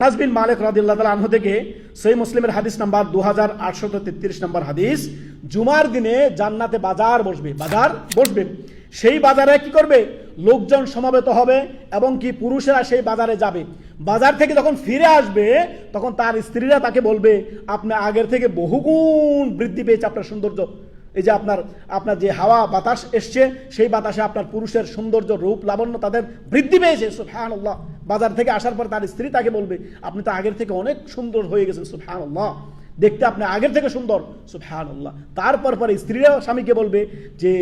আনাস বিন মালিক রাদিয়াল্লাহু তাআলা আনহু থেকে সহিহ মুসলিমের হাদিস নাম্বার 2833 নম্বর হাদিস, জুমার দিনে জান্নাতে বাজার বসবে। সেই বাজারে কি করবে? লোকজন সমাবেত হবে এবং কি পুরুষেরা সেই বাজারে যাবে। বাজার থেকে যখন ফিরে আসবে তখন তার স্ত্রীরা তাকে বলবে, আপনি আগের থেকে বহুগুণ বৃদ্ধি পেয়েছে আপনার সৌন্দর্য। এই যে আপনার যে হাওয়া বাতাস এসছে, সেই বাতাসে আপনার পুরুষের সৌন্দর্য, রূপ, লাবণ্য তাদের বৃদ্ধি পেয়েছে। সুবহানাল্লাহ। বাজার থেকে আসার পর তার স্ত্রী তাকে বলবে, আপনি তো আগের থেকে অনেক সুন্দর হয়ে গেছেন। সুবহানাল্লাহ, দেখতে আপনি আগের থেকে সুন্দর। সুবহানাল্লাহ। তারপর স্ত্রীরা স্বামীকে বলবে যে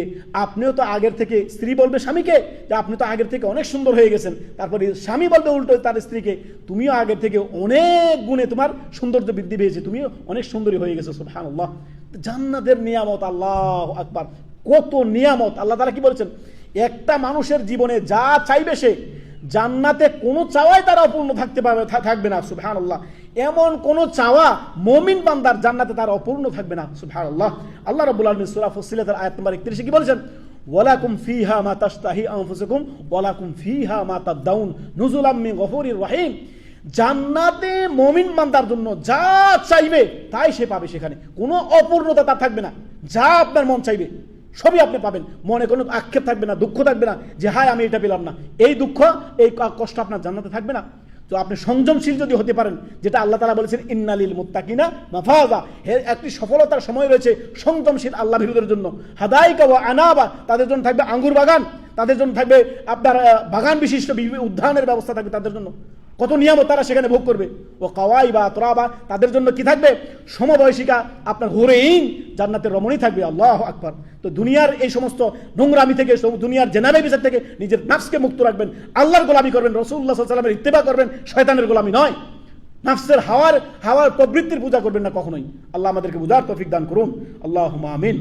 আপনিও তো আগের থেকে, স্ত্রী বলবে স্বামীকে যে আপনি তো আগের থেকে অনেক সুন্দর হয়ে গেছেন। তারপরে স্বামী বলবে উল্টো তার স্ত্রীকে, তুমিও আগের থেকে অনেক গুণে তোমার সৌন্দর্য বৃদ্ধি পেয়েছে, তুমিও অনেক সুন্দরী হয়ে গেছো। সুবহানাল্লাহ। জান্নাতের নিয়ামত, আল্লাহু আকবার, কত নিয়ামত! আল্লাহ তাআলা কি বলেছেন? একটা মানুষের জীবনে যা চাইবে সে, জান্নাতে কোনো চাওয়াই তারা অপূর্ণ থাকবে না। সুবহানাল্লাহ। এমন কোন চাওয়া মুমিন বান্দার জান্নাতে তার অপূর্ণ থাকবে না। সুবহানাল্লাহ। আল্লাহ রাব্বুল আলামিন সূরা ফুসসিলাতের আয়াত নম্বর 31 কি বলেছেন? ওয়ালাকুম ফিহা মা তাশতাহি আনফুসুকুম ওয়ালাকুম ফিহা মা তাদাউন নুজুলাম মিন গফুরির রহিম। জান্নাতে মুমিন বান্দার জন্য যা চাইবে তাই সে পাবে, সেখানে কোনো অপূর্ণতা তার থাকবে না। যা আপনার মন চাইবে সবই আপনি পাবেন। মনে কোনো আক্ষেপ থাকবে না, দুঃখ থাকবে না যে হায় আমি এটা পেলাম না। এই দুঃখ, এই কষ্ট আপনার জান্নাতে থাকবে না। তো আপনি সংযমশীল যদি হতে পারেন, যেটা আল্লাহ তাআলা বলেছেন ইন্নালিল মুত্তাকিনা মাফাজা, একটি সফলতার সময় রয়েছে সংযমশীল আল্লাহ ভীরুদের জন্য। হাদাইকা ওয়া আনাবা, তাদের জন্য থাকবে আঙ্গুর বাগান, তাদের জন্য থাকবে আপনার বাগান বিশিষ্ট উদ্যানের ব্যবস্থা থাকবে তাদের জন্য। কত নিয়ামত তারা সেখানে ভোগ করবে। ও কাওয়াইবা তরাবা, তাদের জন্য কি থাকবে? সমবয়সিকা আপনার হুরইন, জান্নাতের রমণী থাকবে। আল্লাহু আকবার। তো দুনিয়ার এই সমস্ত নোংরামি থেকে, দুনিয়ার জেনাবে বিচার থেকে নিজের নাফসকে মুক্ত রাখবেন, আল্লাহর গোলামি করবেন, রাসূলুল্লাহ সাল্লাল্লাহু আলাইহি ওয়াসাল্লামের ইত্তেবা করবেন, শয়তানের গোলামি নয়। নাফসের হাওয়ার প্রবৃত্তির পূজা করবেন না কখনোই। আল্লাহ আমাদেরকে বুঝার তৌফিক দান করুন। আল্লাহুম্মা আমিন।